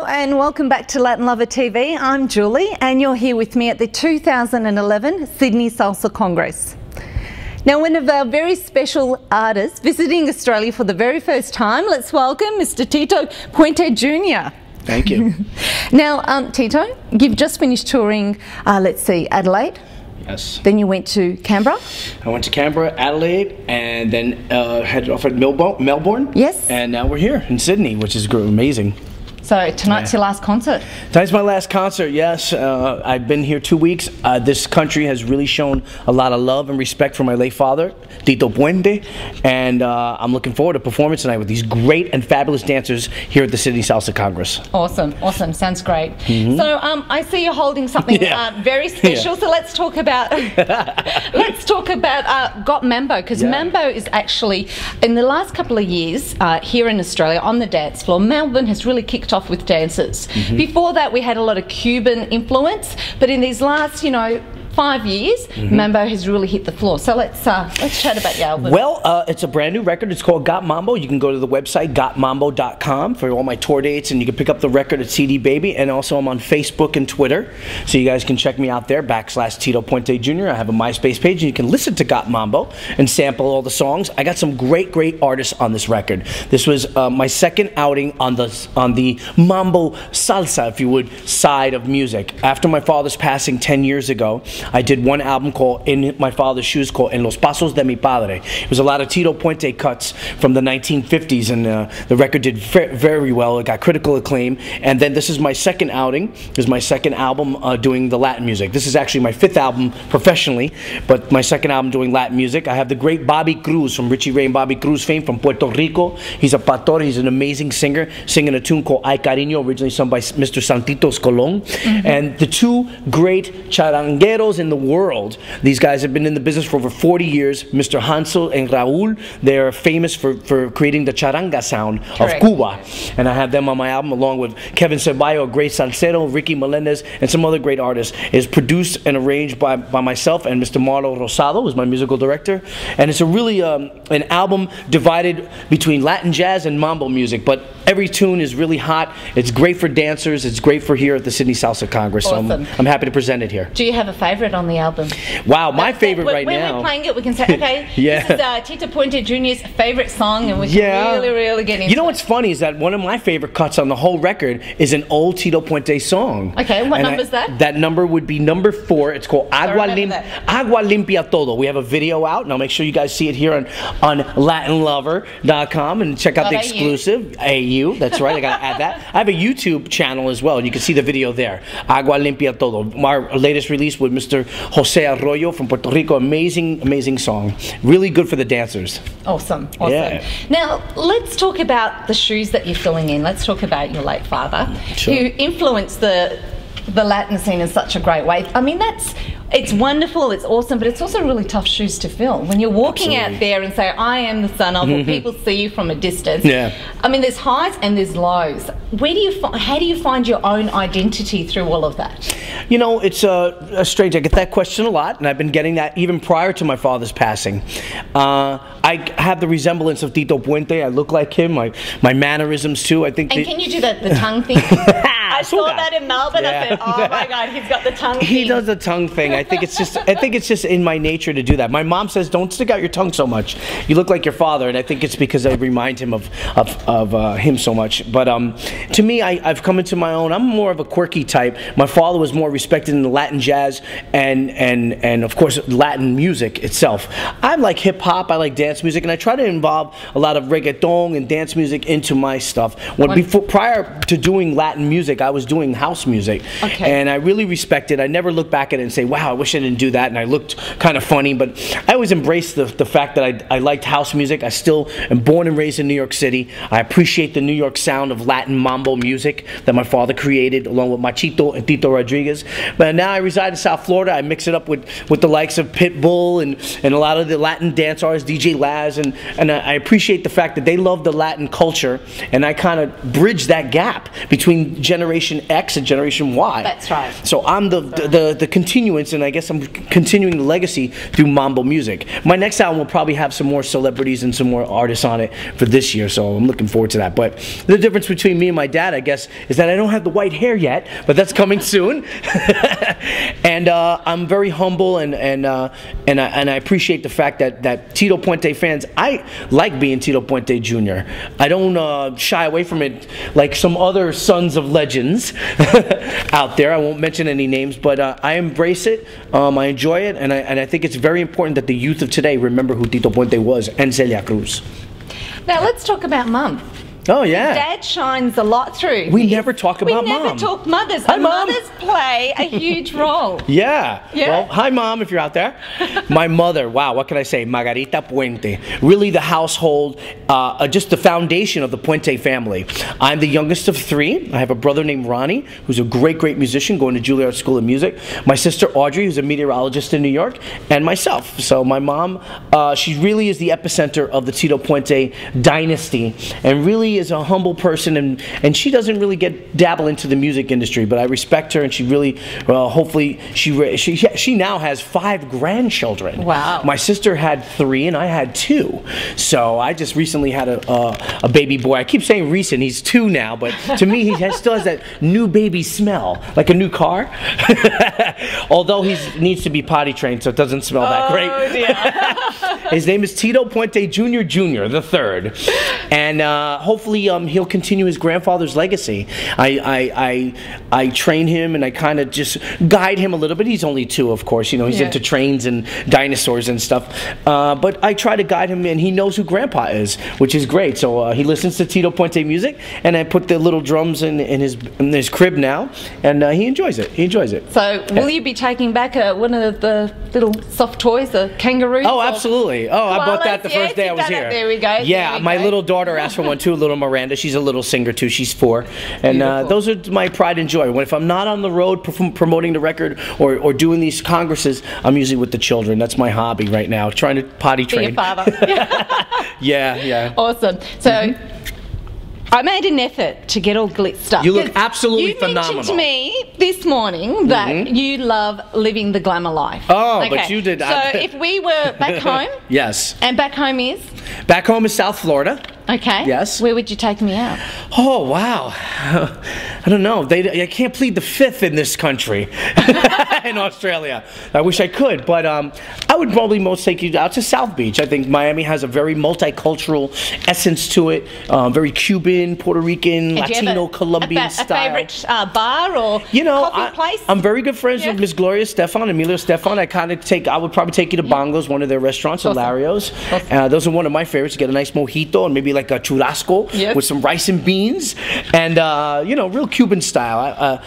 Hello and welcome back to Latin Lover TV. I'm Julie and you're here with me at the 2011 Sydney Salsa Congress. Now, one of our very special artists visiting Australia for the very first time, let's welcome Mr. Tito Puente Jr. Thank you. Now, Tito, you've just finished touring, Adelaide. Yes. Then you went to Canberra. I went to Canberra, Adelaide, and then headed off at Melbourne. Yes. And now we're here in Sydney, which is amazing. So tonight's your last concert? Tonight's my last concert, yes. I've been here 2 weeks. This country has really shown a lot of love and respect for my late father, Tito Puente, and I'm looking forward to performing tonight with these great and fabulous dancers here at the Sydney Salsa Congress. Awesome, awesome. Sounds great. So I see you're holding something very special. So let's talk about Got Mambo, because Mambo is actually, in the last couple of years here in Australia on the dance floor, Melbourne has really kicked off with dancers. Before that we had a lot of Cuban influence, but in these last 5 years, Mambo has really hit the floor. So let's chat about your album. Well, it's a brand new record. It's called Got Mambo. You can go to the website gotmambo.com for all my tour dates, and you can pick up the record at CD Baby, and also I'm on Facebook and Twitter, so you guys can check me out there, /Tito Puente Jr. I have a MySpace page, and you can listen to Got Mambo and sample all the songs. I got some great artists on this record. This was my second outing on the mambo salsa, if you would, side of music. After my father's passing 10 years ago, I did one album called In My Father's Shoes, called En Los Pasos de Mi Padre. It was a lot of Tito Puente cuts from the 1950s, and the record did very well. It got critical acclaim. And then this is my second outing. This is my second album doing the Latin music. This is actually my 5th album professionally, but my second album doing Latin music. I have the great Bobby Cruz from Richie Ray and Bobby Cruz fame from Puerto Rico. He's a pastor. He's an amazing singer, singing a tune called Ay Cariño, originally sung by Mr. Santitos Colon. And the two great charangueros in the world. These guys have been in the business for over 40 years. Mr. Hansel and Raul, they're famous for creating the charanga sound of Cuba. And I have them on my album along with Kevin Ceballo, a great salsero, Ricky Melendez, and some other great artists. It's produced and arranged by myself and Mr. Marlo Rosado, who's my musical director. And it's a really an album divided between Latin jazz and mambo music, but every tune is really hot. It's great for dancers. It's great for here at the Sydney Salsa Congress. Awesome. So I'm happy to present it here. Do you have a favorite on the album? Wow, my favorite right now. When we're playing it, we can say, okay, this is Tito Puente Jr.'s favorite song, and we can really get into it. You know what's funny is that one of my favorite cuts on the whole record is an old Tito Puente song. Okay, what number is that? That number would be number 4. It's called Agua Limpia Todo. We have a video out, and I'll make sure you guys see it here on LatinLover.com, and check out the exclusive. AU, that's right, I gotta add that. I have a YouTube channel as well, and you can see the video there. Agua Limpia Todo. Our latest release with Mr. Jose Arroyo from Puerto Rico. Amazing song. Really good for the dancers. Awesome. Yeah. Now, let's talk about the shoes that you're filling in. Let's talk about your late father, who influenced the Latin scene in such a great way. I mean, it's wonderful, it's awesome, but it's also really tough shoes to fill. When you're walking out there and say, I am the son of, or people see you from a distance. I mean, there's highs and there's lows. How do you find your own identity through all of that? You know, it's strange. I get that question a lot, and I've been getting that even prior to my father's passing. I have the resemblance of Tito Puente. I look like him. My mannerisms too. I think. And can you do the tongue thing? I saw that in Melbourne. I said, "Oh my God, he's got the tongue thing." He does the tongue thing. I think it's just in my nature to do that. My mom says, "Don't stick out your tongue so much. You look like your father," and I think it's because I remind him of him so much. But to me, I've come into my own. I'm more of a quirky type. My father was more respected in the Latin jazz and of course Latin music itself. I like hip hop. I like dance music, and I try to involve a lot of reggaeton and dance music into my stuff. Prior to doing Latin music, I was doing house music, and I really respect it. I never look back at it and say, wow, I wish I didn't do that, and I looked kind of funny, but I always embraced the fact that I liked house music. I still am born and raised in New York City. I appreciate the New York sound of Latin mambo music that my father created along with Machito and Tito Rodriguez. But now I reside in South Florida. I mix it up with the likes of Pitbull and a lot of the Latin dance artists, DJ Laz, and I appreciate the fact that they love the Latin culture, and I kind of bridge that gap between generations Generation X and Generation Y. That's right. So I'm the continuance, and I guess I'm continuing the legacy through mambo music. My next album will probably have some more celebrities and some more artists on it for this year, so I'm looking forward to that. But the difference between me and my dad, I guess, is that I don't have the white hair yet, but that's coming soon. And I'm very humble, and I appreciate the fact that Tito Puente fans, I like being Tito Puente Jr. I don't shy away from it like some other sons of legends out there. I won't mention any names, but I embrace it. I enjoy it, and I think it's very important that the youth of today remember who Tito Puente was and Celia Cruz. Now let's talk about Mum. Oh, yeah. Dad shines a lot through. We never talk about Mom. We never talk mothers. Hi, and Mom. Mothers play a huge role. Yeah. Well, hi, Mom, if you're out there. My mother, wow, what can I say? Margarita Puente. Really the household, just the foundation of the Puente family. I'm the youngest of three. I have a brother named Ronnie, who's a great, great musician, going to Juilliard School of Music. My sister Audrey, who's a meteorologist in New York, and myself. So my mom, she really is the epicenter of the Tito Puente dynasty, and really is a humble person, and she doesn't really dabble into the music industry, but I respect her, and she really, hopefully, she now has 5 grandchildren. Wow. My sister had 3, and I had 2. So I just recently had a baby boy. I keep saying recent, he's 2 now, but to me, he still has that new baby smell, like a new car. Although he needs to be potty trained, so it doesn't smell that great. Dear. His name is Tito Puente Jr., the third, and hopefully he'll continue his grandfather's legacy. I train him, and I kind of just guide him a little bit. He's only 2, of course. You know, he's into trains and dinosaurs and stuff. But I try to guide him, and he knows who Grandpa is, which is great. So he listens to Tito Puente music, and I put the little drums in his crib now, and he enjoys it. He enjoys it. So will you be taking back one of the little soft toys, the kangaroo? Oh, absolutely. Oh, I bought that the first day I was here. There we go. Yeah, my little daughter asked for one too, little Miranda. She's a little singer too. She's 4. And those are my pride and joy. If I'm not on the road promoting the record or doing these congresses, I'm usually with the children. That's my hobby right now, trying to potty train. Be your father. Yeah. Awesome. So I made an effort to get all glitzed up. You look absolutely phenomenal. You mentioned to me this morning that you love living the glamour life. Oh, okay. But you did. So if we were back home. Yes. And back home is? Back home is South Florida. Okay. Yes. Where would you take me out? Oh, wow. I don't know. I can't plead the 5th in this country, in Australia. I wish I could, but I would probably most take you out to South Beach. I think Miami has a very multicultural essence to it, very Cuban, Puerto Rican, Latino, Colombian style. A favorite bar or coffee place? I'm very good friends with Miss Gloria Stefan, Emilio Stefan. I would probably take you to Bongo's, one of their restaurants, Hilarios. Awesome. Those are one of my favorites. Get a nice mojito and maybe like a churrasco with some rice and beans, and real Cuban style.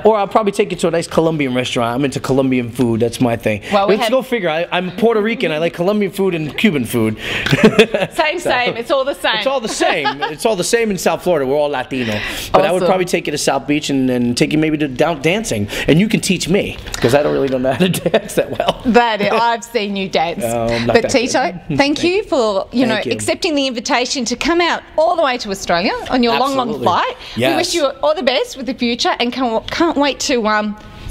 Or I'll probably take you to a nice Colombian restaurant. I'm into Colombian food. That's my thing. Well, let's go figure. I'm Puerto Rican. I like Colombian food and Cuban food. Same. It's all the same. It's all the same. It's all the same in South Florida. We're all Latino. But I would probably take you to South Beach and take you maybe to dancing, and you can teach me because I don't really know how to dance that well. I've seen you dance. But Tito, thank you for accepting the invitation to come out all the way to Australia on your long flight. Yes. We wish you all the best with the future, and can't wait to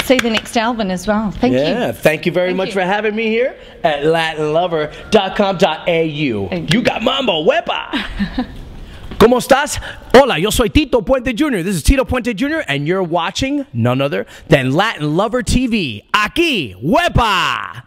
see the next album as well. Thank you. Yeah, thank you very much for having me here at latinlover.com.au. You got mambo, huepa. ¿Cómo estás? Hola, yo soy Tito Puente Jr. This is Tito Puente Jr. and you're watching none other than Latin Lover TV. Aquí, huepa.